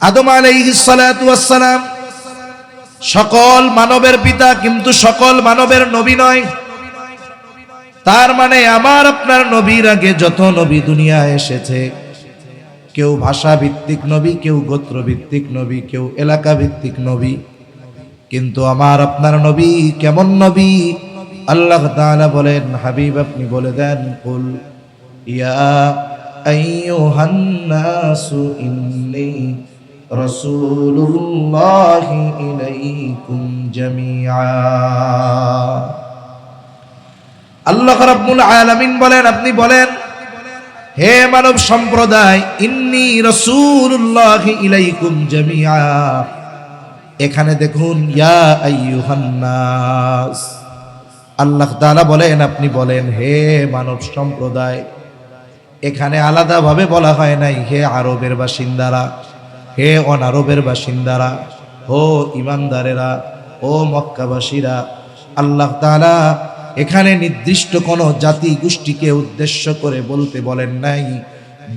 আদম আলাইহিস সালাতু ওয়াস সালাম সকল মানবের পিতা, কিন্তু সকল মানবের নবী নয়। তার মানে আমার আপনার নবীর আগে যত নবী দুনিয়ায় এসেছে, কেউ ভাষা ভিত্তিক নবী, কেউ গোত্র ভিত্তিক নবী, কেউ এলাকা ভিত্তিক নবী, কিন্তু আমার আপনার নবী কেমন নবী? আল্লাহ তাআলা বলেন, হাবিব আপনি বলে দেন, কুল ইয়া আইয়ুহান নাসু ইন্নী রাসূলুল্লাহি ইলাইকুম জামিআ। আল্লাহ রাব্বুল আলামিন বলেন, আপনি বলেন, হে মানব সম্প্রদায়, ইন্নী রাসূলুল্লাহি ইলাইকুম জামিআ। এখানে দেখুন, ইয়া আইয়ুহান নাস, আল্লাহ তাআলা বলেন, আপনি বলেন, হে মানব সম্প্রদায়। এখানে আলাদাভাবে বলা হয় নাই হে আরবের বাসিন্দারা, হে অনারবের বাসিন্দারা, ও ইমানদারেরা, ও মক্কাবাসীরা। আল্লাহ তাআলা এখানে নির্দিষ্ট কোনো জাতি গোষ্ঠীকে উদ্দেশ্য করে বলতে বলেন নাই,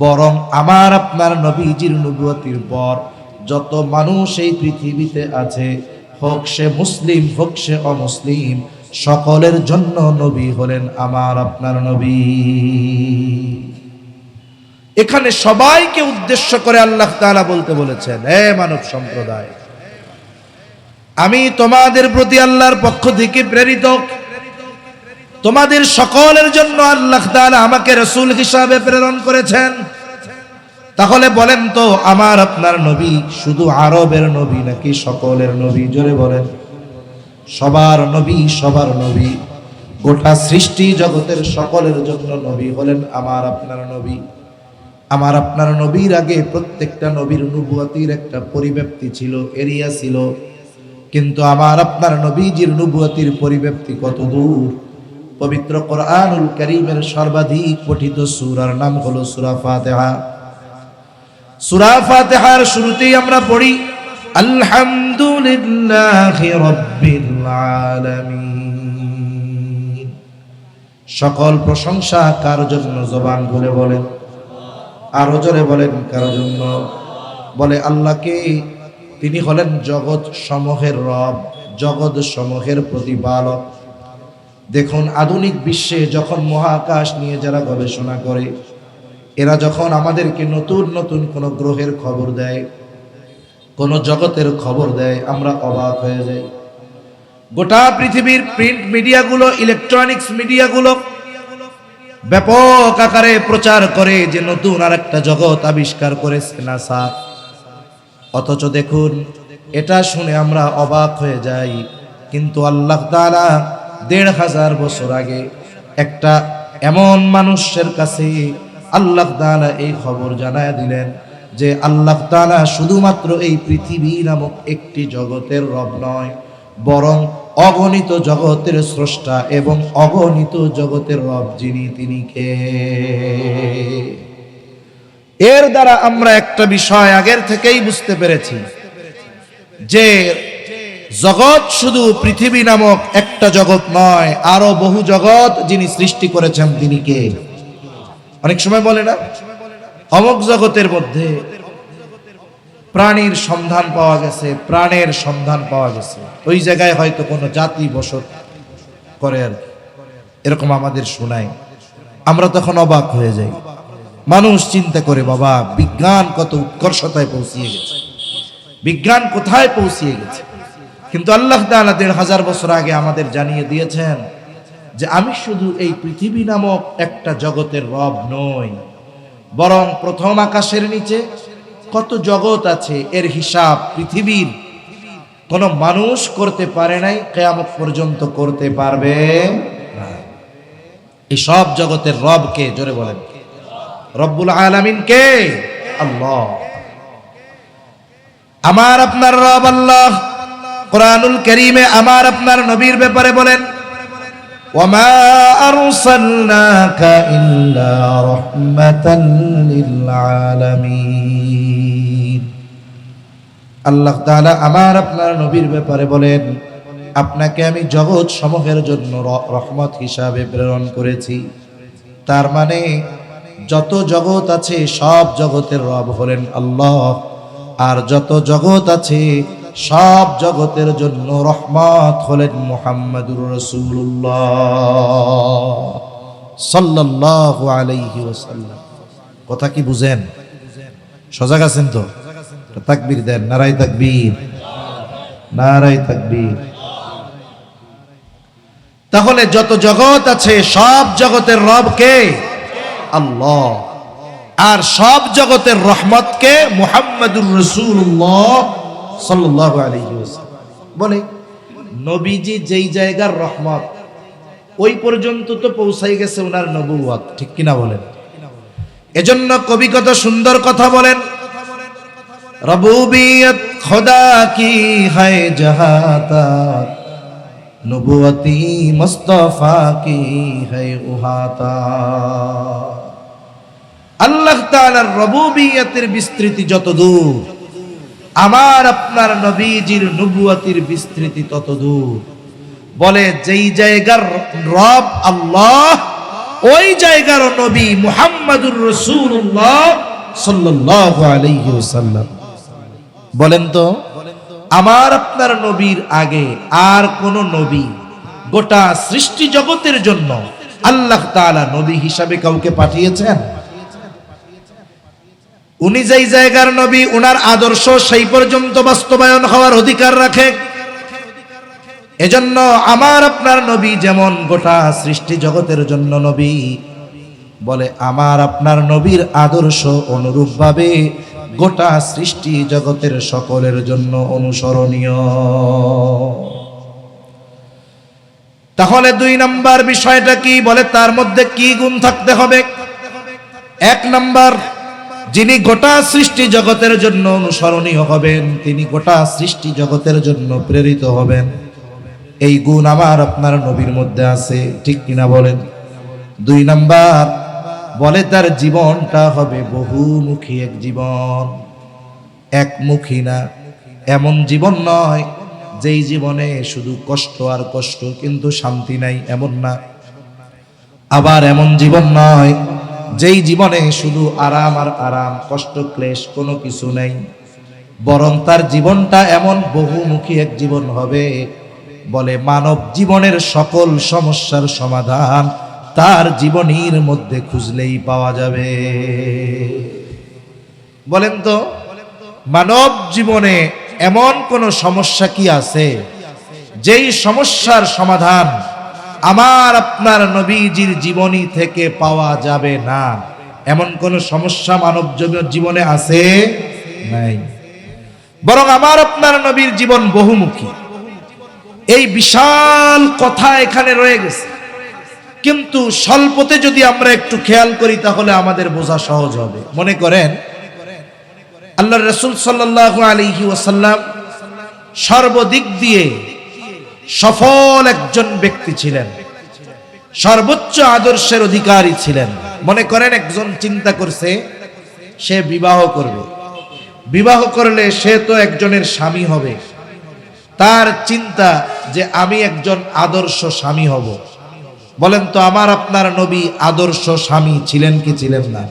বরং আমার আপনার নবীজির নবুয়তির পর যত মানুষ এই পৃথিবীতে আছে, হোক সে মুসলিম হোক সে অমুসলিম, সকলের জন্য নবী হলেন আমার আপনার নবী। এখানে সবাইকে উদ্দেশ্য করে আল্লাহ তাআলা বলতে বলেছেন, হে মানব সম্প্রদায়, আমি তোমাদের প্রতি আল্লাহর পক্ষ থেকে প্রেরিত, তোমাদের সকলের জন্য আল্লাহ তাআলা আমাকে রাসূল হিসাবে প্রেরণ করেছেন। তাহলে বলেন তো, আমার আপনার নবী শুধু আরবের নবী নাকি সকলের নবী? জোরে বলেন। সবার নবী, সবার নবী, গোটা সৃষ্টি জগতের সকলের জন্য নবী হলেন আমার আপনার নবী। আমার আপনার নবীর আগে প্রত্যেকটা নবীর নবুয়তির একটা পরিব্যাপ্তি ছিল, এরিয়া ছিল, কিন্তু আমার আপনার নবীজির নবুয়তির পরিব্যাপ্তি কত দূর! পবিত্র কোরআনুল কারীমের সর্বাধিক পঠিত সূরার নাম হলো সূরা ফাতিহা। সূরা ফাতিহার শুরুতেই আমরা পড়ি, আলহামদুলিল্লাহি রাব্বিল আলামিন। সকল প্রশংসা কার জন্য? জবান খুলে বলেন, আরো জোরে বলেন, কার জন্য? বলে আল্লাহকে। তিনি হলেন জগৎ সমূহের রব, জগৎ সমূহের প্রতিপালক। দেখুন, আধুনিক বিশ্বে যখন মহাকাশ নিয়ে যারা গবেষণা করে, এরা যখন আমাদেরকে নতুন নতুন কোন গ্রহের খবর দেয়, কোন জগতের খবর দেয়, আমরা অবাক হয়ে যাই। গোটা পৃথিবীর প্রিন্ট মিডিয়াগুলো, ইলেকট্রনিক্স মিডিয়াগুলো ব্যাপক আকারে প্রচার করে যে নতুন আরেকটা জগৎ আবিষ্কার করেছে নাসা। অথচ দেখুন, এটা শুনে আমরা অবাক হয়ে যাই, কিন্তু আল্লাহ তাআলা ১৫০০ বছর আগে একটা এমন মানুষের কাছে আল্লাহ তাআলা এই খবর জানায় দিলেন যে আল্লাহ তাআলা শুধুমাত্র এই পৃথিবী নামক একটি জগতের রব নয়, বরং অগণিত জগতের স্রষ্টা এবং অগণিত জগতের রব যিনি, তিনি কে? এর দ্বারা আমরা একটা বিষয় আগের থেকেই বুঝতে পেরেছি যে জগৎ শুধু পৃথিবী নামক একটা জগৎ নয়, আরো বহু জগৎ যিনি সৃষ্টি করেছেন তিনি কে? অনেক সময় বলে না, অমুক জগতের মধ্যে প্রাণীর সন্ধান পাওয়া গেছে, প্রাণের সন্ধান পাওয়া গেছে, ওই জায়গায় হয়তো কোনো জাতি বসত করে আর কি, এরকম আমাদের শোনায়। আমরা তখন অবাক হয়ে যাই। মানুষ চিন্তা করে, বাবা, বিজ্ঞান কত উৎকর্ষতায় পৌঁছিয়ে গেছে, বিজ্ঞান কোথায় পৌঁছিয়ে গেছে। কিন্তু আল্লাহ তাআলা ১৫০০ বছর আগে আমাদের জানিয়ে দিয়েছেন যে আমি শুধু এই পৃথিবী নামক একটা জগতের রব নই, বরং প্রথম আকাশের নিচে কত জগৎ আছে এর হিসাব পৃথিবীর কোন মানুষ করতে পারে নাই, কিয়ামত পর্যন্ত করতে পারবে না। এই সব জগতের রব কে? জোরে বলেন, রব্বুল আলামিন কে? আল্লাহ। আমার আপনার রব আল্লাহ কোরআনুল কারীমে আমার আপনার নবীর ব্যাপারে বলেন, ওয়ামা আরসালনাকা ইল্লা রাহমাতাল লিল আলামিন। আল্লাহ তাআলা আমার আপনার নবীর ব্যাপারে বলেন, আপনাকে আমি জগৎ সমূহের জন্য রহমত হিসাবে প্রেরণ করেছি। তার মানে যত জগৎ আছে সব জগতের রব হলেন আল্লাহ। আর যত জগৎ আছে সব জগতের জন্য রহমত হলেন মুহাম্মাদুর রাসূলুল্লাহ সাল্লাল্লাহু আলাইহি ওয়াসাল্লাম। কথা কি বুঝেন? সজাগ আছেন তো? তাকবীর দেন, নারায়ে তাকবীর, নারায়ে তাকবীর। তাহলে যত জগৎ আছে সব জগতের রব কে? আল্লাহ। আর সব জগতের রহমত কে? মুহাম্মাদুর রাসূলুল্লাহ সাল্লাল্লাহু আলাইহি ওয়াসাল্লাম। বলে নবীজি যেই জায়গার রহমত ওই পর্যন্ত তো পৌঁছাই গেছে ওনার নবুয়ত, ঠিক কিনা বলেন? এজন্য কবি কত সুন্দর কথা বলেন, রবুবিয়ত খোদা কি হয় জাহাতা, নবুয়তি মুস্তাফা কি হয় উহাতা। আল্লাহ তাআলার রবুবিয়তের বিস্তৃতি যত দূর, আমার আপনার নবীজির নবুয়তির বিস্তৃতি তত দূর। বলে যেই জায়গার রব আল্লাহ ওই জায়গার নবী মুহাম্মাদুর রাসূলুল্লাহ সাল্লাল্লাহু আলাইহি ওয়াসাল্লাম। বলেন তো আমার আপনার নবীর আগে আর কোন নবী গোটা সৃষ্টি জগতের জন্য আল্লাহ তাআলা নবী হিসাবে কাউকে পাঠিয়েছেন? উনি যেই জায়গার নবী উনার আদর্শ সেই পর্যন্ত বাস্তবায়ন হওয়ার অধিকার রাখে। এজন্য আমার আপনার নবী যেমন গোটা সৃষ্টি জগতের জন্য নবী, বলে আমার আপনার নবীর আদর্শ অনুরূপভাবে গোটা সৃষ্টি জগতের সকলের জন্য অনুসরণীয়। তাহলে 2 নাম্বার বিষয়টা কি? বলে তার মধ্যে কি গুণ থাকতে হবে? 1 নাম্বার, যিনি গোটা সৃষ্টি জগতের জন্য অনুসরণীয় হবেন, তিনি গোটা সৃষ্টি জগতের জন্য প্রেরিত হবেন। এই গুণ আমার আপনার নবীর মধ্যে আছে, ঠিক কিনা বলেন? 2 নাম্বার, বলে তার জীবনটা হবে বহুমুখী এক জীবন, একমুখী না। এমন জীবন নয় যেই জীবনে শুধু কষ্ট আর কষ্ট কিন্তু শান্তি নাই, এমন না। আবার এমন জীবন নয় যেই জীবনে শুধু আরাম আর আরাম, কষ্ট ক্লেশ কোনো কিছু নেই। বরং তার জীবনটা এমন বহুমুখী এক জীবন হবে, বলে মানব জীবনের সকল সমস্যার সমাধান তার জীবনীর মধ্যে খুঁজলেই পাওয়া যাবে। বলেন তো মানব জীবনে এমন কোন সমস্যা কি আছে যেই সমস্যার সমাধান আমার আপনার নবীজির জীবনী থেকে পাওয়া যাবে না? এমন কোন সমস্যা মানব জীবনে আছে? নাই। বরং আমার আপনার নবীর জীবন বহুমুখী। এই বিশাল কথা এখানে রয়ে গেছে, কিন্তু স্বল্পতে যদি আমরা একটু খেয়াল করি তাহলে আমাদের বোঝা সহজ হবে। মনে করেন আল্লাহর রাসূল সাল্লাল্লাহু আলাইহি ওয়াসাল্লাম সর্বদিক দিয়ে সফল একজন ব্যক্তি ছিলেন, সর্বোচ্চ আদর্শের অধিকারী ছিলেন। মনে করেন একজন চিন্তা করছে সে বিবাহ করবে, বিবাহ করলে সে তো একজনের স্বামী হবে। তার চিন্তা যে আমি একজন আদর্শ স্বামী হব। বলেন তো আমার আপনার নবী আদর্শ স্বামী ছিলেন কি ছিলেন না?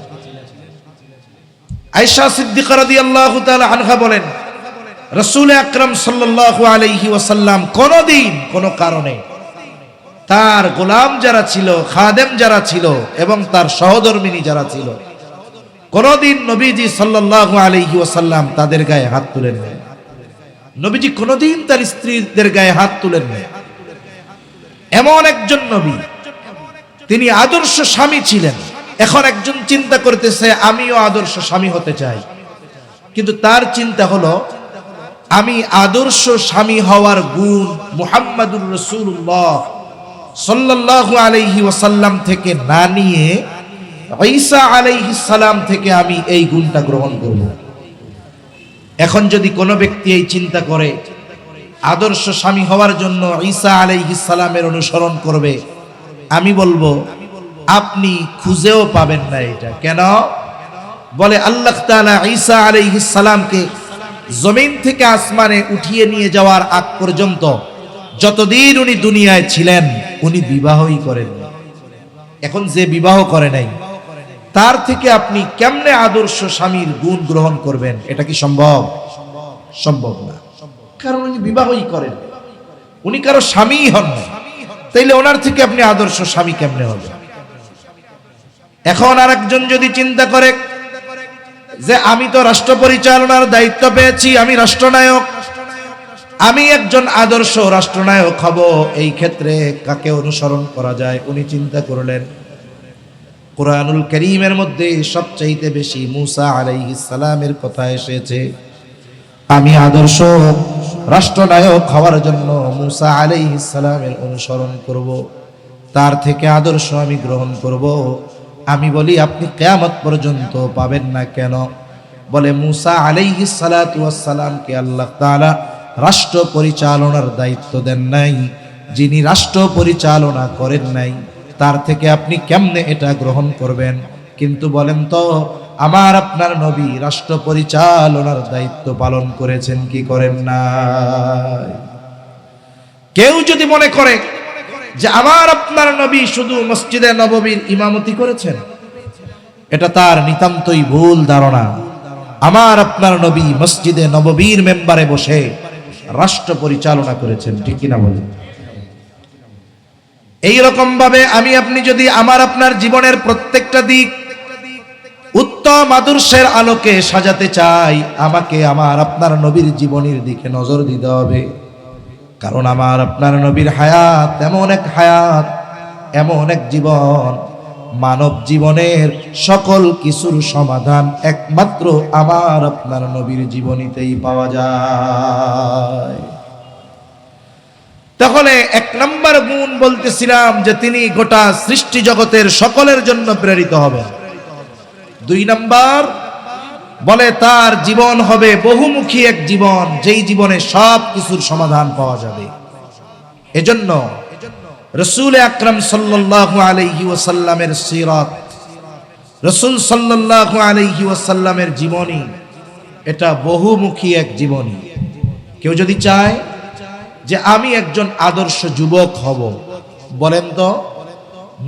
আয়েশা সিদ্দিকা রাদিয়াল্লাহু তাআলা আনহা বলেন রাসূল আকরাম সাল্লাল্লাহু আলাইহি ওয়াসাল্লাম কোনদিন কোন কারণে তার গোলাম যারা ছিল, খাদেম যারা ছিল এবং তার সহধর্মিনী যারা ছিল, কোনদিন নবীজি সাল্লাল্লাহু আলাইহি ওয়াসাল্লাম তাদের গায়ে হাত তুলেন না। নবীজি কোনদিন তার স্ত্রীদের গায়ে হাত তুলেন না। এমন একজন নবী, তিনি আদর্শ স্বামী ছিলেন। এখন একজন চিন্তা করতেছে আমিও আদর্শ স্বামী হতে চাই, কিন্তু তার চিন্তা হলো আমি আদর্শ স্বামী হওয়ার গুণ মুহাম্মাদুর রাসূলুল্লাহ সাল্লাল্লাহু আলাইহি ওয়াসাল্লাম থেকে না নিয়ে ঈসা আলাইহিস সালাম থেকে আমি এই গুণটা গ্রহণ করব। এখন যদি কোনো ব্যক্তি এই চিন্তা করে আদর্শ স্বামী হওয়ার জন্য ঈসা আলাইহিস সালামের অনুসরণ করবে, আমি বলবো আপনি খুঁজেও পাবেন না এটা। কেন? বলে আল্লাহ তাআলা ঈসা আলাইহিস সালামকে জমিন থেকে আসমানে উঠিয়ে নিয়ে যাওয়ার আগ পর্যন্ত যতদিন উনি দুনিয়ায় ছিলেন উনি বিবাহই করেন। এখন যে বিবাহ করে নাই তার থেকে আপনি কেমনে আদর্শ স্বামীর গুণ গ্রহণ করবেন? এটা কি সম্ভব? সম্ভব না, কারণ উনি বিবাহই করেন, উনি কারো স্বামী হন না। তাইলে ওনার থেকে আপনি আদর্শ স্বামী কেমনে হবে? এখন আরেকজন যদি চিন্তা করে যে আমি তো রাষ্ট্র পরিচালনার দায়িত্ব পেয়েছি, আমি রাষ্ট্রনায়ক, আমি একজন আদর্শ রাষ্ট্রনায়ক হব, এই ক্ষেত্রে কাকে অনুসরণ করা যায়? উনি চিন্তা করলেন কুরআনুল কারীমের মধ্যে সবচাইতে বেশি মূসা আলাইহিস সালামের কথা এসেছে। আমি আদর্শ রাষ্ট্রনায়ক হওয়ার জন্য মূসা আলাইহিস সালামের অনুসরণ করব, তার থেকে আদর্শ আমি গ্রহণ করব। আমি বলি আপনি কিয়ামত পর্যন্ত পাবেন না। কেন? বলে মূসা আলাইহিস সালাতু ওয়াস সালামকে আল্লাহ তাআলা রাষ্ট্র পরিচালনার দায়িত্ব দেন নাই। যিনি রাষ্ট্র পরিচালনা করেন নাই তার থেকে আপনি কেমনে এটা গ্রহণ করবেন? কিন্তু বলেন তো, আমার আপনার নবী রাষ্ট্র পরিচালনার দায়িত্ব পালন করেছেন কি করেন নাই? কেউ যদি মনে করে যে আমার আপনার নবী শুধু মসজিদে নববীর ইমামতি করেছেন, এটা তার নিতান্তই ভুল ধারণা। আমার আপনার নবী মসজিদে নববীর মেম্বারে বসে রাষ্ট্র পরিচালনা করেছেন, ঠিক কিনা বলেন? এইরকম ভাবে আমি আপনি যদি আমার আপনার জীবনের প্রত্যেকটা দিক উত্তম আদর্শের আলোকে সাজাতে চাই, আমাকে আমার আপনার নবীর জীবনের দিকে নজর দিতে হবে। কারণ আমার আপনার নবীর হায়াত এমন এক হায়াত, এমন এক জীবন, মানব জীবনের সকল কিছুর সমাধান একমাত্র আমার আপনার নবীর জীবনীতেই পাওয়া যায়। তাহলে এক নম্বর গুণ বলতেছিলাম যে তিনি গোটা সৃষ্টি জগতের সকলের জন্য প্রেরিত হবেন। দুই নম্বর বলে তার জীবন হবে বহুমুখী এক জীবন, যেই জীবনে সব কিছুর সমাধান পাওয়া যাবে। এজন্য রাসূল আকরাম সাল্লাল্লাহু আলাইহি ওয়াসাল্লামের সিরাত, রাসূল সাল্লাল্লাহু আলাইহি ওয়াসাল্লামের জীবনী, এটা বহুমুখী এক জীবনী। কেউ যদি চায় যে আমি একজন আদর্শ যুবক হব, বলেন তো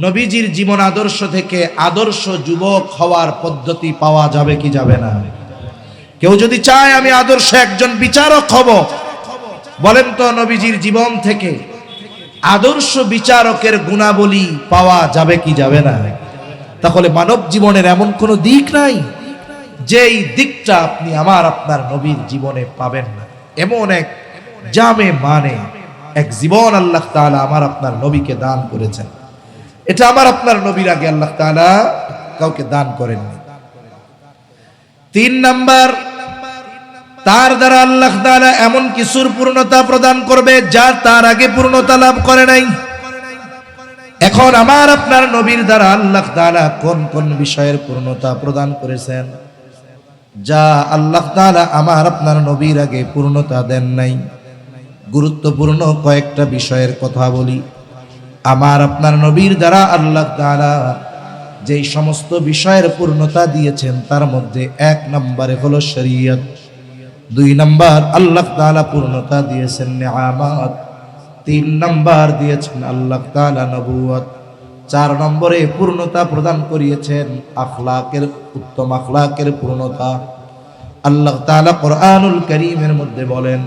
নবীজির জীবন আদর্শ থেকে আদর্শ যুবক হওয়ার পদ্ধতি পাওয়া যাবে কি যাবে না? কেউ যদি চায় আমি আদর্শ একজন বিচারক হব, বলেন তো নবীজির জীবন থেকে আদর্শ বিচারকের গুণাবলী পাওয়া যাবে কি যাবে না? তাহলে মানব জীবনের এমন কোনো দিক নাই যেই দিকটা আপনি আমার আপনার নবীর জীবনে পাবেন না। এমন এক জামে মানে এক জীবন আল্লাহ তাআলা আমার আপনার নবীকে দান করেছেন। এটা আমার আপনার নবীর আগে আল্লাহ তাআলা কাউকে দান করেননি। তিন নাম্বার, তার দ্বারা আল্লাহ তাআলা এমন কিছুর পূর্ণতা প্রদান করবে যা তার আগে পূর্ণতা লাভ করে নাই। এখন আমার আপনার নবীর দ্বারা আল্লাহ তাআলা কোন কোন বিষয়ের পূর্ণতা প্রদান করেছেন যা আল্লাহ তাআলা আমার আপনার নবীর আগে পূর্ণতা দেন নাই? গুরুত্বপূর্ণ কয়েকটা বিষয়ের কথা বলি। আমার আপনার নবীর দ্বারা আল্লাহ তাআলা যেই সমস্ত বিষয়ের পূর্ণতা দিয়েছেন তার মধ্যে এক নম্বরে হলো শরীয়ত, দুই নম্বর আল্লাহ তাআলা পূর্ণতা দিয়েছেন নিয়ামত, তিন নম্বর দিয়েছেন আল্লাহ তাআলা নবুয়ত, চার নম্বরে পূর্ণতা প্রদান করিয়েছেন আখলাকের, উত্তম আখলাকের পূর্ণতা। আল্লাহ তাআলা কোরআনুল কারীমের মধ্যে বলেন,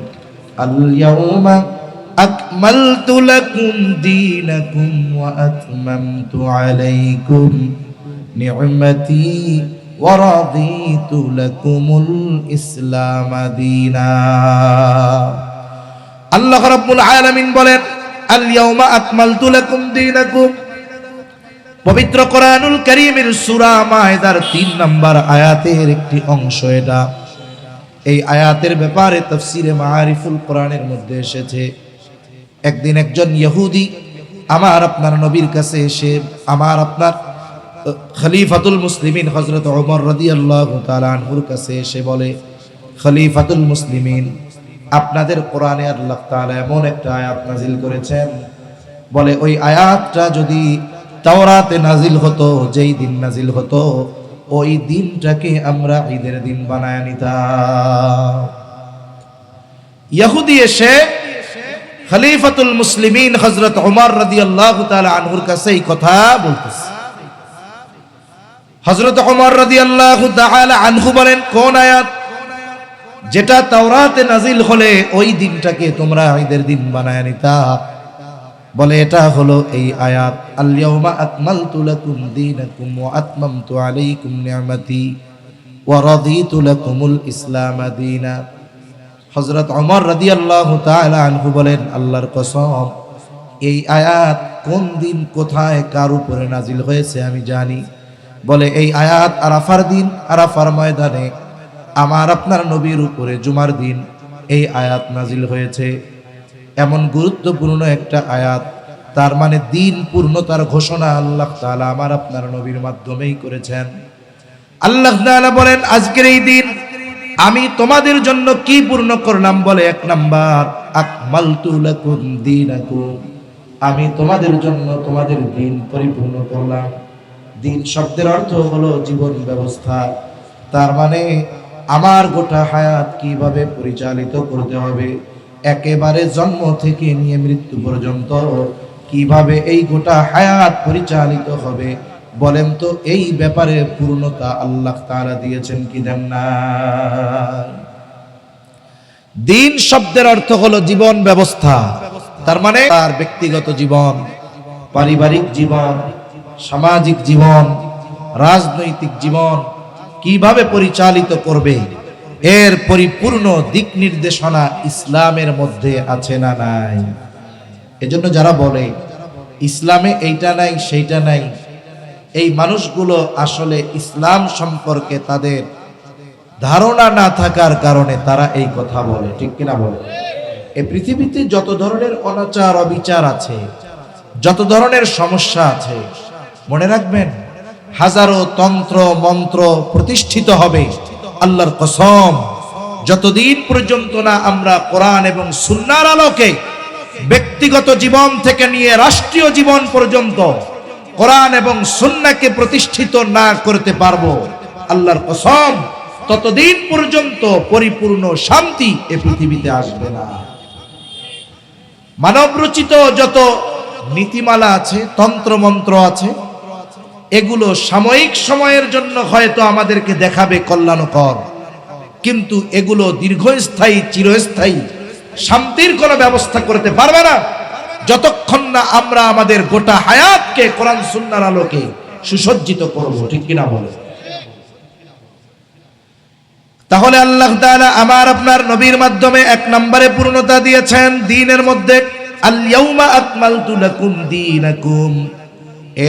আল-ইয়াউমা আকমালতু লাকুম দীনাকুম ওয়া আতমামতু আলাইকুম নি'মাতি ওয়া রাদিতু লাকুমুল ইসলাম দীনা। আল্লাহ রাব্বুল আলামিন বলেন, আল-ইয়াউমা আকমালতু লাকুম দীনাকুম। পবিত্র কোরআনুল কারীমের সূরা মায়েদার 3 নম্বর আয়াতের একটি অংশ এটা। এই আয়াতের ব্যাপারে তাফসীরে মাআরিফুল কোরআনের মধ্যে এসেছে, একদিন একজন ইহুদি আমার আপনার নবীর কাছে এসে আমার আপনার খলিফাতুল মুসলিমিন হযরত ওমর রাদিয়াল্লাহু তাআলা আনহুর কাছে এসে বলে, খলিফাতুল মুসলিমিন, আপনাদের কোরআনে আল্লাহ তাআলা এমন একটা আয়াত নাজিল করেছেন, বলে ওই আয়াতটা যদি তাওরাতে নাজিল হতো, যেই দিন নাজিল হতো ওই দিনটাকে আমরা ঈদের দিন বানায় নিতাম। ইহুদি এসে খলিফাতুল মুসলিমিন হযরত ওমর রাদিয়াল্লাহু তাআলা আনহুর কাছে এই কথা বলতেছে। হযরত ওমর রাদিয়াল্লাহু তাআলা আনহু বলেন, কোন আয়াত? যেটা তাওরাতে নাজিল হলে ওই দিনটাকে তোমরা ঈদের দিন বানায় নিতা। বলে এটা হলো এই আয়াত, আল ইয়াউমা আকমালতু লাকুম দীনাকুম ওয়া আতমামতু আলাইকুম নি'মাতি ওয়া রাদিতু লাকুমুল ইসলাম দীনা। হযরত ওমর রাদিয়াল্লাহু তাআলা আনহু বলেন, আল্লাহর কসম, এই আয়াত কোন দিন কোথায় কার উপরে নাজিল হয়েছে আমি জানি। বলে এই আয়াত আরাফার দিন, আরাফার ময়দানে আমার আপনার নবীর উপরে জুমার দিন এই আয়াত নাজিল হয়েছে। এমন গুরুত্বপূর্ণ একটা আয়াত, তার মানে দিন পূর্ণতার ঘোষণা আল্লাহ তাআলা আমার আপনার নবীর মাধ্যমেই করেছেন। আল্লাহ তাআলা বলেন, আজকের এই দিন আমি তোমাদের জন্য কি পূর্ণ করলাম? বলে এক নাম্বার, আকমালতু লাকুম দীনাকুম, আমি তোমাদের জন্য তোমাদের দিন পরিপূর্ণ করলাম। দিন শব্দের অর্থ হলো জীবন ব্যবস্থা। তার মানে আমার গোটা হায়াত কিভাবে পরিচালিত করতে হবে, একেবারে জন্ম থেকে নিয়ে মৃত্যু পর্যন্ত কিভাবে এই গোটা হায়াত পরিচালিত হবে, বলেন তো এই ব্যাপারে পূর্ণতা আল্লাহ তাআলা দিয়েছেন কি দেন না? দিন শব্দের অর্থ হলো জীবন ব্যবস্থা। তার মানে তার ব্যক্তিগত জীবন, পারিবারিক জীবন, সামাজিক জীবন, রাজনৈতিক জীবন কিভাবে পরিচালিত করবে, এর পরিপূর্ণ দিক নির্দেশনা ইসলামের মধ্যে আছে না নাই? এজন্য যারা বলে ইসলামে এইটা নাই সেইটা নাই, এই মানুষগুলো আসলে ইসলাম সম্পর্কে তাদের ধারণা না থাকার কারণে তারা এই কথা বলে, ঠিক কিনা বলে? এই পৃথিবীতে যত ধরনের অনাচার অবিচার আছে, যত ধরনের সমস্যা আছে, মনে রাখবেন হাজারো তন্ত্র মন্ত্র প্রতিষ্ঠিত হবে, আল্লাহর কসম, যতদিন পর্যন্ত না আমরা কোরআন এবং সুন্নাহর আলোকে ব্যক্তিগত জীবন থেকে নিয়ে রাষ্ট্রীয় জীবন পর্যন্ত কোরআন এবং সুন্নাহকে প্রতিষ্ঠিত না করতে পারবো, আল্লাহর কসম, ততদিন পর্যন্ত পরিপূর্ণ শান্তি এ পৃথিবীতে আসবে না। মানব রচিত যত নীতিমালা আছে, তন্ত্রমন্ত্র আছে, এগুলো সাময়িক সময়ের জন্য হয়তো আমাদেরকে দেখাবে কল্যাণকর, কিন্তু এগুলো দীর্ঘস্থায়ী চিরস্থায়ী শান্তির কোনো ব্যবস্থা করতে পারবে না যতক্ষণ না আমরা আমাদের গোটা হায়াতকে কোরআন সুন্নাহর আলোকে সুসজ্জিত করব, ঠিক কিনা বলে? তাহলে আল্লাহ তাআলা আমার আপনার নবীর মাধ্যমে এক নম্বরে পূর্ণতা দিয়েছেন দ্বীনের মধ্যে, আল ইয়াউমা আকমালতু লাকুম দীনাকুম।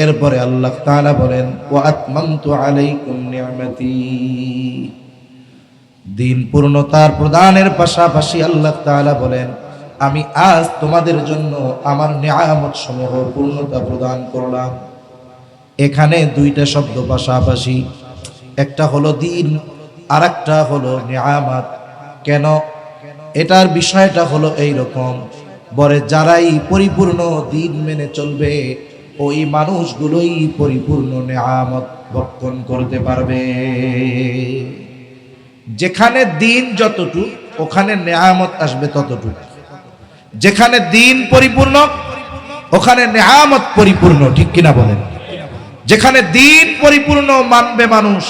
এরপরে আল্লাহ তাআলা বলেন, ওয়া আতমামতু আলাইকুম নি'মাতি। দিন পূর্ণতার প্রদানের পাশাপাশি আল্লাহ তাআলা বলেন, আমি আজ তোমাদের জন্য আমার নিয়ামত সমূহ পূর্ণতা প্রদান করলাম। এখানে দুইটা শব্দ পাশাপাশি, একটা হলো দিন আর একটা হলো নিয়ামত। কেন? এটার বিষয়টা হলো এইরকম, বলে যারাই পরিপূর্ণ দিন মেনে চলবে ওই মানুষগুলোই পরিপূর্ণ নিয়ামত ভক্ষণ করতে পারবে। যেখানে দিন যতটুকু ওখানে নিয়ামত আসবে ততটুকু। যেখানে দিন পরিপূর্ণ ওখানে নিয়ামত পরিপূর্ণ, ঠিক কিনা বলেন? যেখানে দিন পরিপূর্ণ মানবে মানুষ,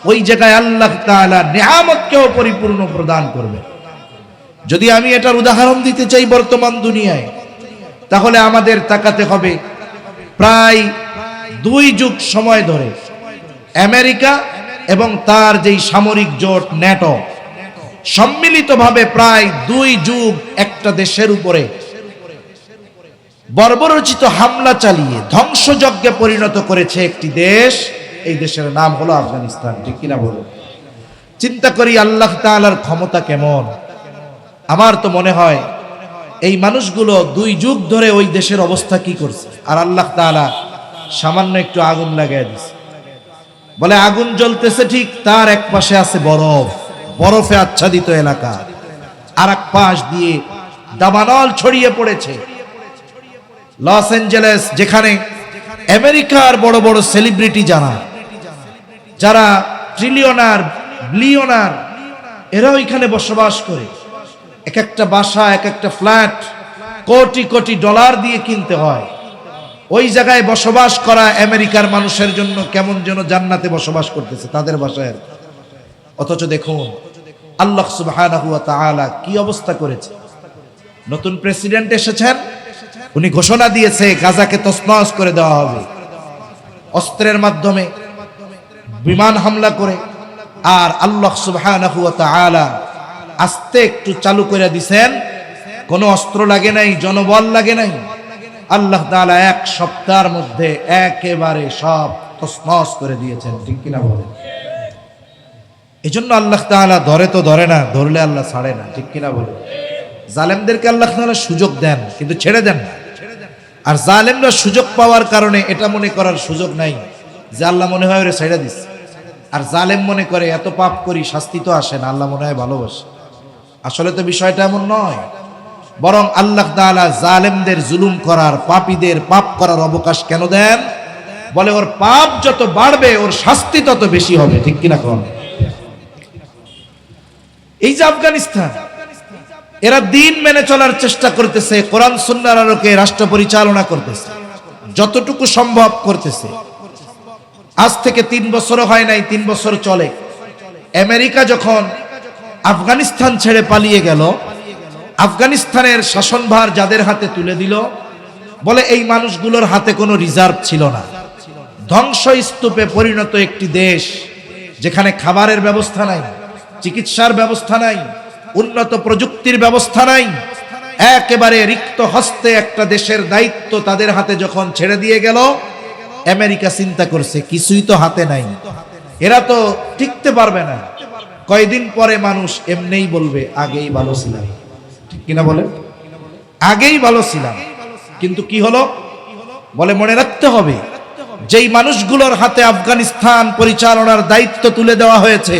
ওই জায়গায় আল্লাহ তাআলা নিয়ামতকেও পরিপূর্ণ প্রদান করবে। যদি আমি এটার উদাহরণ দিতে চাই বর্তমান দুনিয়ায়, তাহলে আমাদের তাকাতে হবে প্রায় 2 যুগ সময় ধরে আমেরিকা এবং তার যেই সামরিক জোট ন্যাটো সম্মিলিতভাবে প্রায় 2 যুগ একটা দেশের উপরে বর্বরচিত হামলা চালিয়ে ধ্বংসযজ্ঞে পরিণত করেছে একটি দেশ। এই দেশের নাম হলো আফগানিস্তান, ঠিক কিনা বলো? চিন্তা করি আল্লাহ তাআলার ক্ষমতা কেমন। আমার তো মনে হয় এই মানুষগুলো 2 যুগ ধরে ওই দেশের অবস্থা কি করছে, আর আল্লাহ তাআলা সামান্য একটু আগুন লাগাই দিছে। বলে আগুন জ্বলতেছে ঠিক, তার এক পাশে আছে বরফ, বরফে আচ্ছাদিত এলাকা, আর এক পাশ দিয়ে দাবানল ছড়িয়ে পড়েছে। লস অ্যাঞ্জেলেস, যেখানে আমেরিকার বড় বড় সেলিব্রিটি যারা ট্রিলিয়নার বিলিয়নার, এরা ওইখানে বসবাস করে। এক একটা বাসা, এক একটা ফ্ল্যাট কোটি কোটি ডলার দিয়ে কিনতে হয়। ওই জায়গায় বসবাস করা আমেরিকার মানুষের জন্য কেমন যেন জান্নাতে বসবাস করতেছে তাদের ভাষায়। অথচ দেখুন আল্লাহ সুবহানাহু ওয়া তাআলা কি অবস্থা করেছে। নতুন প্রেসিডেন্ট এসেছেন, উনি ঘোষণা দিয়েছে গাজাকে তছনছ করে দেওয়া হবে অস্ত্রের মাধ্যমে, বিমান হামলা করে। আর আল্লাহ সুবহানাহু ওয়া তাআলা আস্তে একটু চালু করে দিয়েছেন, কোনো অস্ত্র লাগে নাই, জনবল লাগে নাই। আল্লাহ তাআলা এক সপ্তাহের মধ্যে একেবারে সব তছনছ করে দিয়েছেন, ঠিক কিনা বলেন? এই জন্য আল্লাহ তাআলা ধরে তো ধরে না, ধরলে আল্লাহ ছাড়ে না, ঠিক কিনা বলেন? জালেমদেরকে আল্লাহ তাআলা সুযোগ দেন কিন্তু ছেড়ে দেন না। আর জালেমরা সুযোগ পাওয়ার কারণে এটা মনে করার সুযোগ নাই যে আল্লাহ মনে হয় ওরে ছেড়ে দিচ্ছে। আর জালেম মনে করে এত পাপ করি শাস্তি তো আসে না, আল্লাহ মনে হয় ভালোবাসে। আসলে তো বিষয়টা এমন নয়, বরং আল্লাহ তাআলা জালেমদের জুলুম করার, পাপীদের পাপ করার অবকাশ কেন দেন? বলে ওর পাপ যত বাড়বে ওর শাস্তি তত বেশি হবে, ঠিক কিনা কোন? এই যে আফগানিস্তান, এরা দিন মেনে চলার চেষ্টা করতেছে, কোরআন সুন্নাহর আলোকে রাষ্ট্র পরিচালনা করতেছে, যতটুকু সম্ভব করতেছে। আজ থেকে 3 বছরও হয় নাই, 3 বছর চলে। আমেরিকা যখন আফগানিস্তান ছেড়ে পালিয়ে গেল, আফগানিস্তানের শাসনভার যাদের হাতে তুলে দিল, বলে এই মানুষগুলোর হাতে কোনো রিজার্ভ ছিল না। ধ্বংসস্তূপে পরিণত একটি দেশ, যেখানে খাবারের ব্যবস্থা নাই, চিকিৎসার ব্যবস্থা নাই, উন্নত প্রযুক্তির ব্যবস্থা নাই। একেবারে রিক্ত হস্তে একটা দেশের দায়িত্ব তাদের হাতে যখন ছেড়ে দিয়ে গেল, আমেরিকা চিন্তা করছে কিছুই তো হাতে নাই, এরা তো টিকতে পারবে না। কয়দিন পরে মানুষ এমনিই বলবে আগেই ভালো ছিলাম, ঠিক কিনা বলেন? আগেই ভালো ছিলাম। কিন্তু কি হলো? বলে মনে রাখতে হবে যেই মানুষগুলোর হাতে আফগানিস্তান পরিচালনার দায়িত্ব তুলে দেওয়া হয়েছে,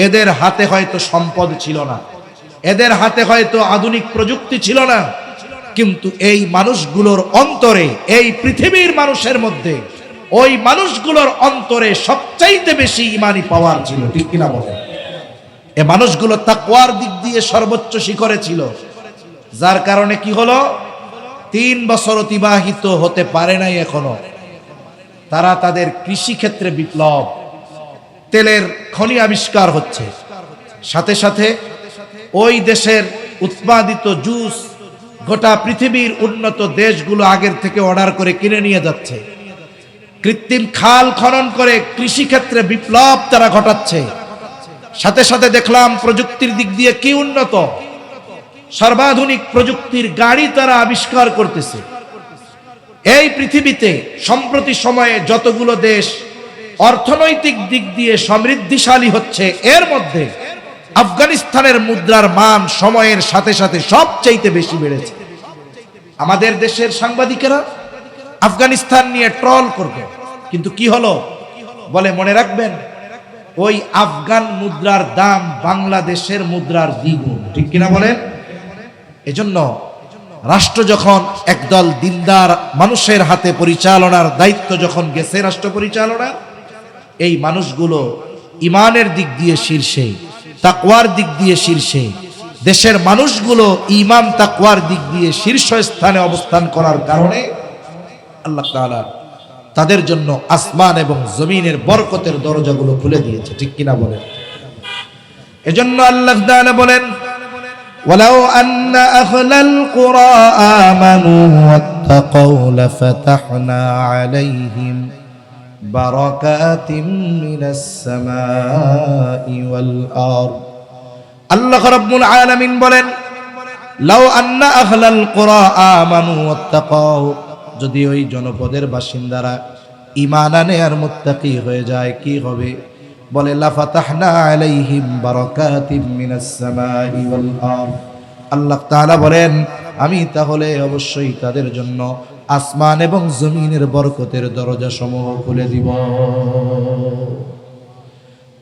এদের হাতে হয়তো সম্পদ ছিল না, এদের হাতে হয়তো আধুনিক প্রযুক্তি ছিল না, কিন্তু এই মানুষগুলোর অন্তরে, এই পৃথিবীর মানুষের মধ্যে, ওই মানুষগুলোর অন্তরে সবচাইতে বেশি ঈমানি পাওয়ার ছিল, ঠিক কিনা বলেন? এই মানুষগুলো তাকওয়ার দিক দিয়ে সর্বোচ্চ শিখরে ছিল। যার কারণে কি হলো? 3 বছর অতিবাহিত হতে পারে নাই এখনো, তারা তাদের কৃষি ক্ষেত্রে বিপ্লব, তেলের খনি আবিষ্কার হচ্ছে, সাথে সাথে ওই দেশের উৎপাদিত জুস গোটা পৃথিবীর উন্নত দেশগুলো আগের থেকে অর্ডার করে কিনে নিয়ে যাচ্ছে। কৃত্রিম খাল খনন করে কৃষি ক্ষেত্রে বিপ্লব তারা ঘটাচ্ছে। সাথে সাথে দেখলাম প্রযুক্তির দিক দিয়ে কি উন্নত, সর্বাধুনিক প্রযুক্তির গাড়ি তারা আবিষ্কার করতেছে। এই পৃথিবীতে সম্প্রতি সময়ে যতগুলো দেশ অর্থনৈতিক দিক দিয়ে সমৃদ্ধিশালী হচ্ছে, এর মধ্যে আফগানিস্তানের মুদ্রার মান সময়ের সাথে সাথে সবচাইতে বেশি বেড়েছে। আমাদের দেশের সাংবাদিকেরা আফগানিস্তান নিয়ে ট্রল করবে, কিন্তু কি হলো? বলে মনে রাখবেন ওই আফগান মুদ্রার দাম বাংলাদেশের মুদ্রার দ্বিগুণ, ঠিক কিনা বলেন? এজন্য রাষ্ট্র যখন একদল দিনদার মানুষের হাতে পরিচালনার দায়িত্ব যখন গেছে রাষ্ট্র পরিচালনা, এই মানুষগুলো ইমানের দিক দিয়ে শীর্ষে, তাকওয়ার দিক দিয়ে শীর্ষে, দেশের মানুষগুলো ইমান তাকওয়ার দিক দিয়ে শীর্ষস্থানে অবস্থান করার কারণে আল্লাহ তাআলা তাদের জন্য আসমান এবং জমিনের বরকতের দরজাগুলো খুলে দিয়েছে, ঠিক কিনা বলেন? এজন্য আল্লাহ তাআলা বলেন, ওয়ালাউ আন্না আহলাল কুরা আমানু ওয়াত্তাকাউ লাফাতাহনা আলাইহিম বারাকাতিম মিনাস সামাই ওয়াল আরদ। আল্লাহ রাব্বুল আলামিন বলেন, লাউ আন্না আহলাল কুরা আমানু ওয়াত্তাকাউ, যদি ওই জনপদের বাসিন্দারা ঈমান আনে আর মুত্তাকি হয়ে যায়, কি হবে? বলে লাফাতাহনা আলাইহিম বারাকাতিম মিনাস সামাই ওয়াল আরদ। আল্লাহ তাআলা বলেন, আমি তাহলে অবশ্যই তাদের জন্য আসমান এবং জমিনের বরকতের দরজা সমূহ খুলে দিব।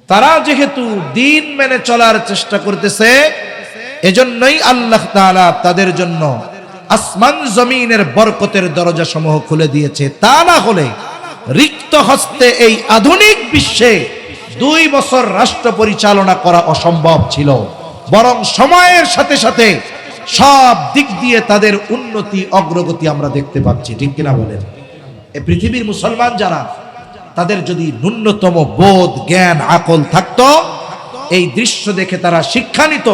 তারা যেহেতু দিন মেনে চলার চেষ্টা করতেছে, এজন্যই আল্লাহ তাআলা তাদের জন্য আসমান জমিনের বরকতের দরজা সমূহ খুলে দিয়েছে। তা না হলে রিক্ত হস্তে এই আধুনিক বিশ্বে 2 বছর রাষ্ট্র পরিচালনা করা অসম্ভব ছিল। বরং সময়ের সাথে সাথে সব দিক দিয়ে তাদের উন্নতি অগ্রগতি আমরা দেখতে পাচ্ছি, ঠিক কিনা বলেন? এই পৃথিবীর মুসলমান যারা, তাদের যদি ন্যূনতম বোধ জ্ঞান আকল থাকতো, এই দৃশ্য দেখে তারা শিক্ষা নিত,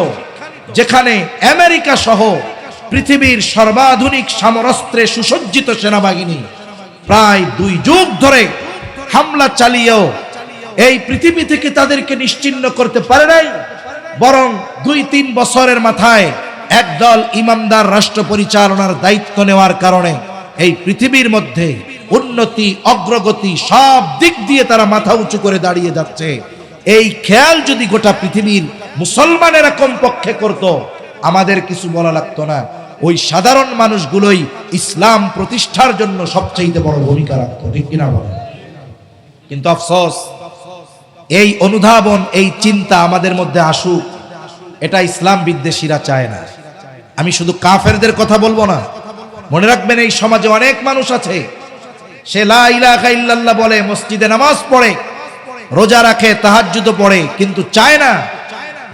যেখানে আমেরিকা সহ পৃথিবীর সর্বাধুনিক সমরাস্ত্রে সুসজ্জিত সেনাবাহিনী প্রায় 2 যুগ ধরে হামলা চালিয়েও এই পৃথিবী থেকে তাদেরকে নিশ্চিহ্ন করতে পারে নাই, বরং 2-3 বছরের মাথায় একদল ইমানদার রাষ্ট্র পরিচালনার দায়িত্ব নেওয়ার কারণে এই পৃথিবীর মধ্যে উন্নতি অগ্রগতি সব দিক দিয়ে তারা মাথা উঁচু করে দাঁড়িয়ে যাচ্ছে। এই খেয়াল যদি গোটা পৃথিবীর মুসলমানেরা কমপক্ষে করত, আমাদের কিছু বলা লাগতো না। ওই সাধারণ মানুষগুলোই ইসলাম প্রতিষ্ঠার জন্য সবচেয়ে বড় ভূমিকা রাখতো, ঠিক কিনা বলেন? কিন্তু আফসোস, এই অনুধাবন এই চিন্তা আমাদের মধ্যে আসুক, এটা ইসলাম বিদ্বেষীরা চায় না। আমি শুধু কাফেরদের কথা বলবো না, মনে রাখবেন এই সমাজে অনেক মানুষ আছে, সে লা ইলাহা ইল্লাল্লাহ বলে, মসজিদে নামাজ পড়ে, রোজা রাখে, তাহাজ্জুদ পড়ে, কিন্তু চায় না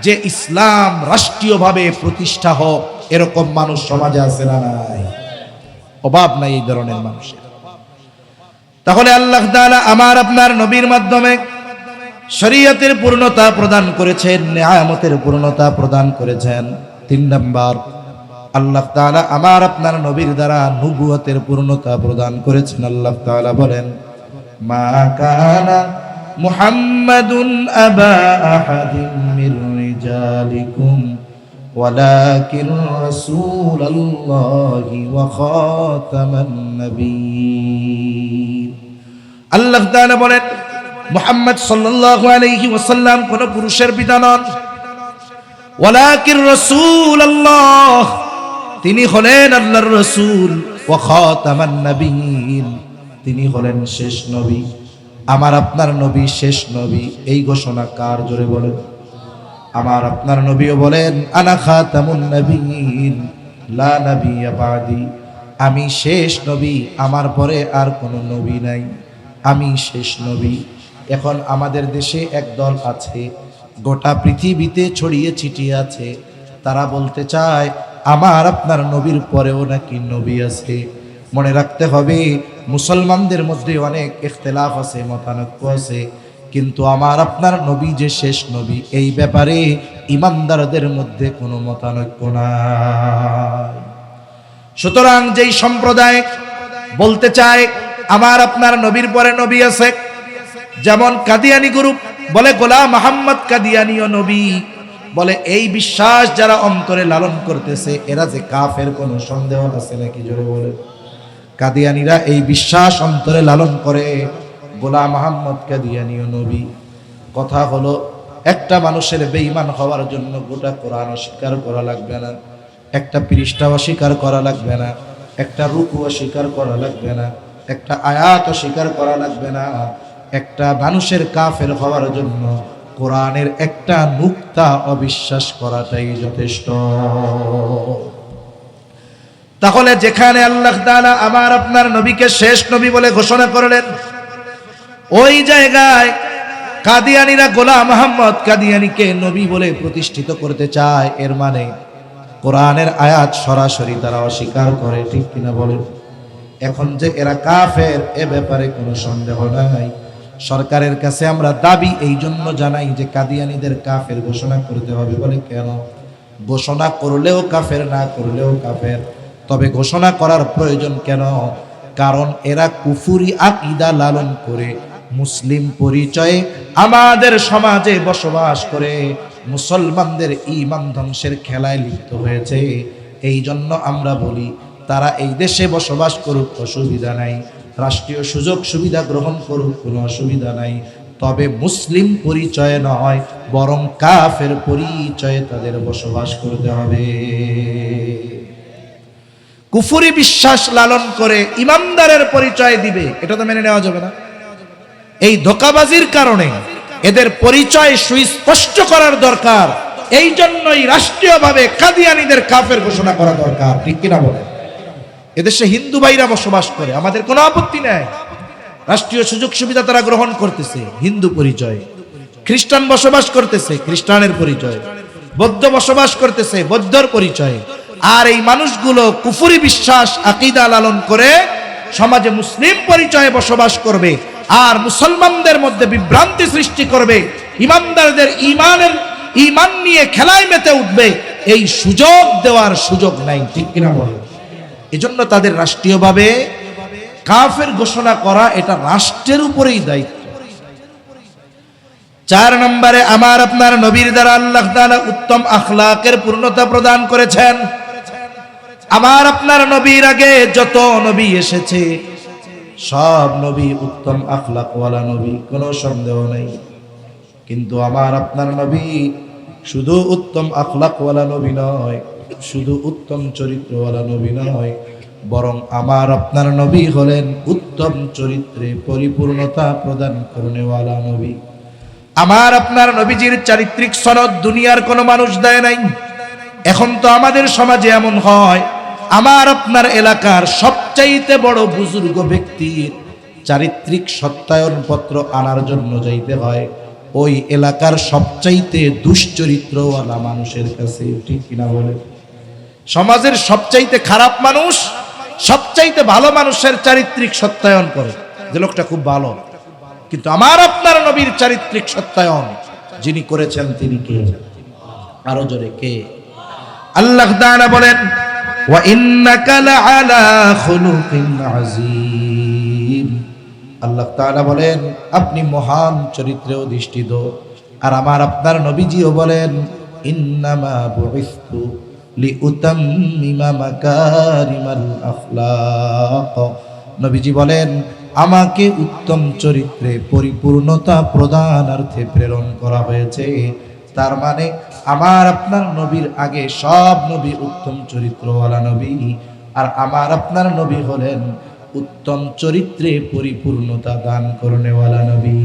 যে ইসলাম রাষ্ট্রীয়ভাবে প্রতিষ্ঠা হোক। এরকম মানুষ সমাজে আছে না নাই? অভাব নাই এই ধরনের মানুষের। তাহলে আল্লাহ তাআলা আমার আপনার নবীর মাধ্যমে শরীয়তের পূর্ণতা প্রদান করেছেন, নিয়ামতের পূর্ণতা প্রদান করেছেন। 3 নাম্বার, আল্লাহ তাআলা আমার আপনার নবীর দ্বারা নবুয়তের পূর্ণতা প্রদান করেছেন। আল্লাহ তাআলা বলেন, মা কানা মুহাম্মাদুন আবা আহাদিন মির রিজালিকুম ওয়ালাকিন রাসূলুল্লাহি ওয়া খাতামান নবিয়্যিন। আল্লাহ তাআলা বলেন, মুহাম্মদ সাল্লাল্লাহু আলাইহি ওয়াসাল্লাম কোন পুরুষের পিতা নন, ওয়ালাকিন রাসূলুল্লাহ, তিনি হলেন আল্লাহর রাসূল, ওয়া খাতামান নবিয়্যিন, তিনি হলেন শেষ নবী। আমার আপনার নবী শেষ নবী, এই ঘোষণা কার? জোরে বলেন। আমার আপনার নবীও বলেন, আনা খাতামুন নবিয়্যিন লা নাবিয়্যা বাদি, আমি শেষ নবী, আমার পরে আর কোনো নবী নাই, আমি শেষ নবী। এখন আমাদের দেশে এক দল আছে, গোটা পৃথিবীতে ছড়িয়ে ছিটিয়ে আছে, তারা বলতে চায় আমার আপনার নবীর পরেও নাকি নবী আছে। মনে রাখতে হবে, মুসলমানদের মধ্যে অনেক ইখতিলাফ আছে, মতানৈক্য আছে, কিন্তু আমার আপনার নবী যে শেষ নবী, এই ব্যাপারে ইমানদারদের মধ্যে কোনো মতানৈক্য নাই। সুতরাং যেই সম্প্রদায় বলতে চায় আমার আপনার নবীর পরে নবী আছে, যেমন কাদিয়ানি গ্রুপ বলে গোলাম মুহাম্মদ কাদিয়ানীও নবী, বলে এই বিশ্বাস যারা অন্তরে লালন করতেছে এরা যে কাফের, কোনো সন্দেহ আছে নাকি? জোরে বলে। কাদিয়ানীরা এই বিশ্বাস অন্তরে লালন করে, গোলাম মুহাম্মদ কাদিয়ানীও নবী। কথা হলো, একটা মানুষের বেঈমান হওয়ার জন্য গোটা কোরআন অস্বীকার করা লাগবে না, একটা পৃষ্ঠা অস্বীকার করা লাগবে না, একটা রুকু অস্বীকার করা লাগবে না, একটা আয়াত অস্বীকার করা লাগবে না। একটা মানুষের কাফের হওয়ার জন্য কোরআনের একটা নুকতা অবিশ্বাস করাটাই যথেষ্ট। তাহলে যেখানে আল্লাহ তাআলা আমার আপনার নবীকে শেষ নবী বলে ঘোষণা করলেন, ওই জায়গায় কাদিয়ানীরা গোলাম মুহাম্মদ কাদিয়ানীকে নবী বলে প্রতিষ্ঠিত করতে চায়, এর মানে কোরআনের আয়াত সরাসরি তারা অস্বীকার করে, ঠিক কিনা বলেন? এখন যে এরা কাফের, এ ব্যাপারে কোনো সন্দেহ নাই। সরকারের কাছে আমরা দাবি এই জন্য জানাই যে কাদিয়ানীদের কাফের ঘোষণা করতে হবে। বলে কেন? ঘোষণা করলেও কাফের, না করলেও কাফের। তবে ঘোষণা করার প্রয়োজন কেন? কারণ এরা কুফুরি আকীদা লালন করে মুসলিম পরিচয়ে আমাদের সমাজে বসবাস করে মুসলমানদের ঈমান ধ্বংসের খেলায় লিপ্ত হয়েছে। এই জন্য আমরা বলি তারা এই দেশে বসবাস করুক, অসুবিধা নাই, রাষ্ট্রীয় সুযোগ সুবিধা গ্রহণ করুক, কোনো অসুবিধা নাই, তবে মুসলিম পরিচয়ে নয়, বরং কাফের পরিচয়ে তাদের বসবাস করতে হবে। কুফরি বিশ্বাস লালন করে ইমানদারের পরিচয় দিবে, এটা তো মেনে নেওয়া যাবে না। এই ধোঁকাবাজির কারণে এদের পরিচয় সুস্পষ্ট করার দরকার। এই জন্যই রাষ্ট্রীয়ভাবে কাদিয়ানীদের কাফের ঘোষণা করা দরকার, ঠিক কিনা বলে? এদেশে হিন্দু ভাইরা বসবাস করে, আমাদের কোনো আপত্তি নাই, রাষ্ট্রীয় সুযোগ সুবিধা তারা গ্রহণ করতেছে হিন্দু পরিচয়। খ্রিস্টান বসবাস করতেছে, খ্রিস্টানের পরিচয়। বৌদ্ধ বসবাস করতেছে, বৌদ্ধর পরিচয়। আর এই মানুষগুলো কুফরি বিশ্বাস আকীদা লালন করে সমাজে মুসলিম পরিচয়ে বসবাস করবে আর মুসলমানদের মধ্যে বিভ্রান্তি সৃষ্টি করবে, ইমানদারদের ঈমান নিয়ে খেলায় মেতে উঠবে, এই সুযোগ দেওয়ার সুযোগ নাই। ঠিক কিনা বলে? এজন্য তাদের রাষ্ট্রীয়ভাবে কাফের ঘোষণা করা এটা রাষ্ট্রের উপরেই দায়িত্ব। 4 নম্বরে আমার আপনার নবীর দ্বারা আল্লাহ তাআলা উত্তম আখলাকের পূর্ণতা প্রদান করেছেন। আমার আপনার নবীর আগে যত নবী এসেছে সব নবী উত্তম আখলাকওয়ালা নবী, কোনো সন্দেহ নেই। কিন্তু আমার আপনার নবী শুধু উত্তম আখলাকওয়ালা নবী নয়, শুধু উত্তম চরিত্রওয়ালা নবী নয়, বরং আমার আপনার নবী হলেন উত্তম চরিত্রে পরিপূর্ণতা প্রদান করনেওয়ালা নবী। আমার আপনার নবীজির চারিত্রিক সনদ দুনিয়ার কোনো মানুষ দেয় নাই। এখন তো আমাদের সমাজে এমন হয়, আমার আপনার এলাকার সবচাইতে বড় বুজুর্গ ব্যক্তির চারিত্রিক সত্যায়ন পত্র আনার জন্য যাইতে হয় ওই এলাকার সবচাইতে দুশ্চরিত্রওয়ালা মানুষের কাছে। ঠিক কিনা বলে? সমাজের সবচাইতে খারাপ মানুষ সবচাইতে ভালো মানুষের চারিত্রিক সত্যায়ন করে, যে লোকটা খুব ভালো। কিন্তু আমার আপনার নবীর চারিত্রিক সত্যায়ন যিনি করেছেন তিনি কে? আরো জোরে কে? আল্লাহ তাআলা বলেন, ওয়া ইন্নাকা লাআলা খুলুকিন আযীম। আল্লাহ তাআলা বলেন আপনি মহান চরিত্রে অধিষ্ঠিত। আর আমার আপনার নবীজিও বলেন, ইন্নামা বুইসতু লিউতাম্মিমা মাকারিমাল আখলাক। নবীজি বলেন আমাকে উত্তম চরিত্রে পরিপূর্ণতা প্রদানার্থে প্রেরণ করা হয়েছে। তার মানে আমার আপনার নবীর আগে সব নবী উত্তম চরিত্রওয়ালা নবী, আর আমার আপনার নবী হলেন উত্তম চরিত্রে পরিপূর্ণতা দান করনেওয়ালা নবী।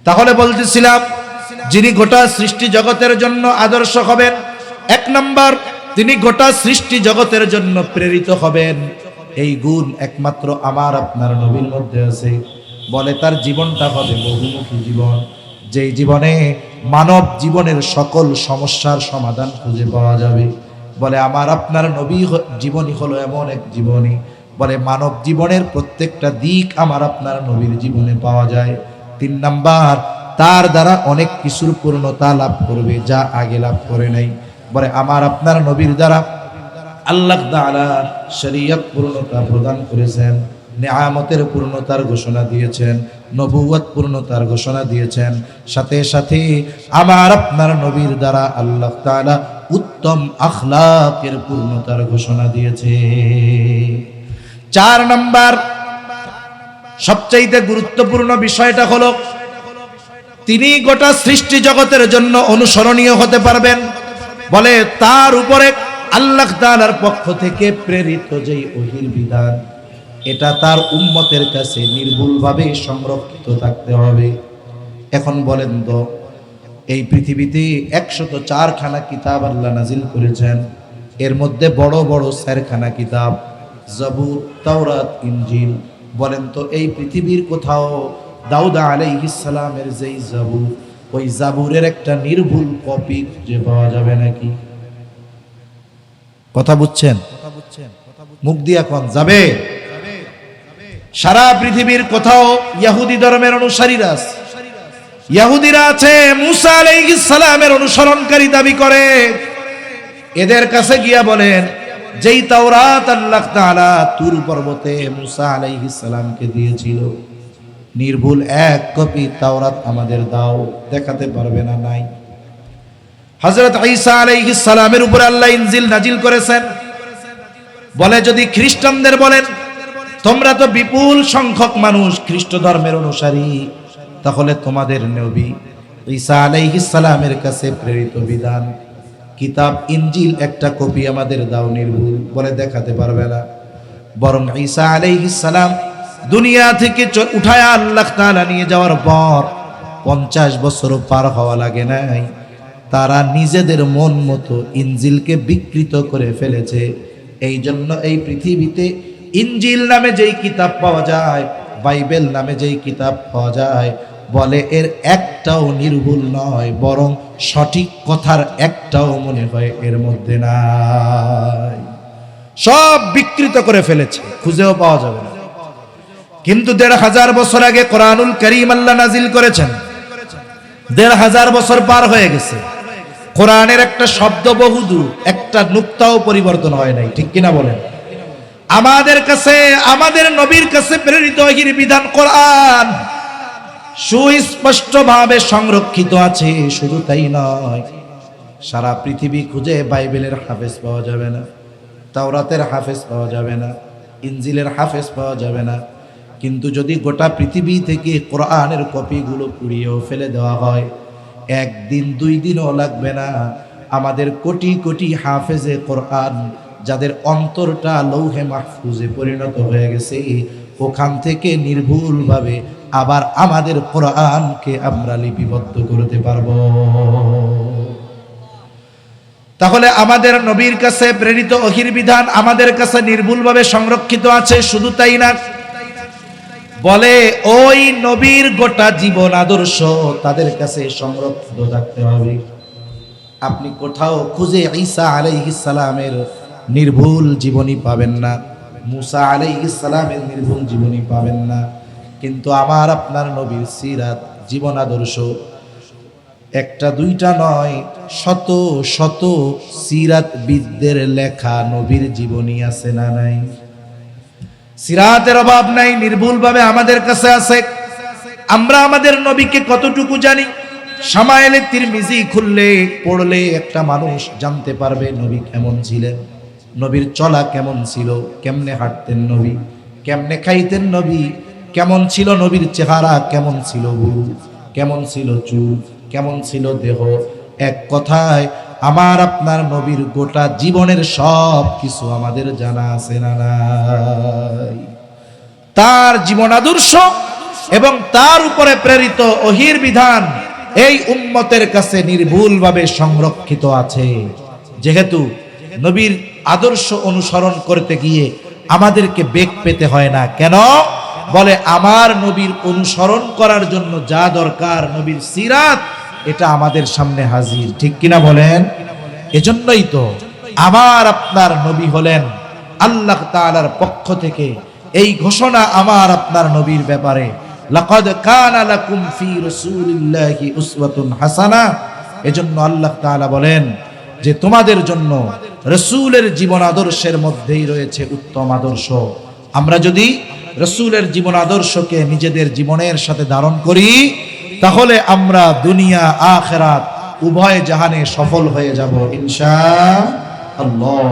তাহলে বলতেছিলাম, যিনি গোটা সৃষ্টি জগতের জন্য আদর্শ হবেন, 1 নম্বর তিনি গোটা সৃষ্টি জগতের জন্য প্রেরিত হবেন। এই গুণ একমাত্র আমার আপনার নবীর মধ্যে আছে। বলে তার জীবনটা হবে বহুমুখী জীবন, যেই জীবনে মানব জীবনের সকল সমস্যার সমাধান খুঁজে পাওয়া যাবে। বলে আমার আপনার নবী জীবনী হলো এমন এক জীবনী, বলে মানব জীবনের প্রত্যেকটা দিক আমার আপনার নবীর জীবনে পাওয়া যায়। 3 নাম্বার, তার দ্বারা অনেক কিছুর পূর্ণতা লাভ করবে যা আগে লাভ করে নাই। বলে আমার আপনার নবীর দ্বারা আল্লাহ তাআলা শরীয়ত পূর্ণতা প্রদান করেছেন, নেয়ামতের পূর্ণতার ঘোষণা দিয়েছেন, নবুয়ত পূর্ণতার ঘোষণা দিয়েছেন। সাথে সাথে আমার আপনার নবীর দ্বারা আল্লাহ তাআলা উত্তম আখলাকের পূর্ণতার ঘোষণা দিয়েছে। 4 নাম্বার সবচাইতে গুরুত্বপূর্ণ বিষয়টা হলো তিনি গোটা সৃষ্টি জগতের জন্য অনুসরণীয় হতে পারবেন। বলে তার উপরে আল্লাহ তাআলার পক্ষ থেকে প্রেরিত যেই ওহীর বিধান, এটা তার উম্মতের কাছে নির্ভুলভাবে সংরক্ষিত থাকতে হবে। এখন বলেন তো, এই পৃথিবীতে 104 খানা কিতাব আল্লাহ নাজিল করেছেন, এর মধ্যে বড় বড় 4 খানা কিতাব জবুর, তাওরাত, ইনজিল। বলেন তো এই পৃথিবীর কোথাও দাউদ আলাইহিস সালামের যেই জাবুর, ওই জাবুরের একটা নির্ভুল কপি খুঁজে পাওয়া যাবে নাকি? কথা বুঝছেন? মুখ দিয়া কোন যাবে? সারা পৃথিবীর কোথাও ইহুদি ধর্মের অনুসারীরা আছে, ইহুদিরা আছে মুসা আলাইহিস সালামের অনুসরণকারী দাবি করে। এদের কাছে গিয়া বলেন, যেই তাওরাত আল্লাহ তাআলা তুর পর্বতে মুসা আলাইহিস সালামকে দিয়েছিল, নির্ভুল 1 কপি তাওরাত আমাদের দাও। দেখাতে পারবে না? নাই। হযরত ঈসা আলাইহিস সালামের উপর আল্লাহ ইনজিল নাজিল করেছেন। বলে যদি খ্রিস্টানদের বলেন তোমরা তো বিপুল সংখ্যক মানুষ খ্রিস্ট ধর্মের অনুসারী, তাহলে তোমাদের নবী ঈসা আলাইহিস সালামের কাছে প্রেরিত বিধান কিতাব ইনজিল একটা কপি আমাদের দাও নির্ভুল। বলে দেখাতে পারবে না। বরং ঈসা আলাইহিস সালাম দুনিয়া থেকে উঠায়া আল্লাহ তাআলা নিয়ে যাওয়ার পর 50 বছরও পার হওয়া লাগে নাই, তারা নিজেদের মন মতো ইনজিলকে বিকৃত করে ফেলেছে। এই জন্য এই পৃথিবীতে ইনজিল নামে যেই কিতাব পাওয়া যায়, বাইবেল নামে যেই কিতাব পাওয়া যায়, বলে এর একটাও নির্ভুল নয়, বরং সঠিক কথার একটাও মনে হয় এর মধ্যে নাই। সব বিকৃত করে ফেলেছে, খুঁজেও পাওয়া যাবে না। কিন্তু ১৫০০ বছর আগে কোরআনুল কারীম আল্লাহ নাজিল করেছেন। ১৫০০ বছর পার হয়ে গেছে, কোরআনের একটা শব্দ বহুদু, একটা নুক্তাও পরিবর্তন হয় নাই, ঠিক কিনা বলেন? আমাদের কাছে, আমাদের নবীর কাছে প্রেরিত ওহীর বিধান কোরআন সুস্পষ্টভাবে সংরক্ষিত আছে। শুধু তাই নয়, সারা পৃথিবী খুঁজে বাইবেলের হাফেজ পাওয়া যাবে না, তাওরাতের হাফেজ পাওয়া যাবে না, ইনজিলের হাফেজ পাওয়া যাবে না। কিন্তু যদি গোটা পৃথিবী থেকে কোরআনের কপিগুলো পুড়িয়েও ফেলে দেওয়া হয়, একদিন 2 দিনও লাগবে না, আমাদের কোটি কোটি হাফেজে কোরআন যাদের অন্তরটা লৌহে মাহফুজে পরিণত হয়ে গেছে, ওখান থেকে নির্ভুলভাবে আবার আমাদের কোরআনকে আমরা লিপিবদ্ধ করতে পারবো। তাহলে আমাদের নবীর কাছে প্রেরিত ওহীর বিধান আমাদের কাছে নির্ভুলভাবে সংরক্ষিত আছে। শুধু তাই না, বলে ওই নবীর গোটা জীবন আদর্শ তাদের কাছে সংরক্ষিত থাকতে হবে। আপনি কোথাও খুঁজে ঈসা আলাইহিস সালামের নির্ভুল জীবনী পাবেন না, মুসা আলাইহিস সালামের নির্ভুল জীবনী পাবেন না। কিন্তু আমার আপনার নবীর সিরাত, জীবন আদর্শ একটা দুইটা নয়, শত শত সিরাতবিদদের লেখা নবীর জীবনী আছে না নাই? সিরাতের অভাব নাই, নির্ভুলভাবে আমাদের কাছে আছে। আমরা আমাদের নবীকে কতটুকু জানি? শামায়েলে তিরমিজি খুললে পড়লে একটা মানুষ জানতে পারবে নবী কেমন ছিলেন, নবীর চলা কেমন ছিল, কেমনে হাঁটতেন নবী, কেমনে খাইতেন নবী, কেমন ছিল নবীর চেহারা, কেমন ছিল ভুরু, কেমন ছিল চুল, কেমন ছিল দেহ। এক কথায় আমার আপনার নবীর গোটা জীবনের সব কিছু আমাদের জানা আছে না নাই? তার জীবন আদর্শ এবং তার উপরে প্রেরিত ওহীর বিধান এই উম্মতের কাছে নির্ভুলভাবে সংরক্ষিত আছে। যেহেতু নবীর আদর্শ অনুসরণ করতে গিয়ে আমাদেরকে বেগ পেতে হয় না। কেন? বলে আমার নবীর অনুসরণ করার জন্য যা দরকার, নবীর সিরাত, এটা আমাদের সামনে হাজির, ঠিক কিনা বলেন? এজন্যই তো আমার আপনার নবী হলেন আল্লাহ তাআলার পক্ষ থেকে এই ঘোষণা আমার আপনার নবীর ব্যাপারে, লাকাদ কানা লাকুম ফি রাসূলিল্লাহি উসওয়াতুন হাসানাহ। এজন্য আল্লাহ তাআলা বলেন যে তোমাদের জন্য রাসূলের জীবন আদর্শের মধ্যেই রয়েছে উত্তম আদর্শ। আমরা যদি রাসূলের জীবন আদর্শকে নিজেদের জীবনের সাথে ধারণ করি, তাহলে আমরা দুনিয়া আখিরাত উভয় জাহানে সফল হয়ে যাব ইনশাআল্লাহ।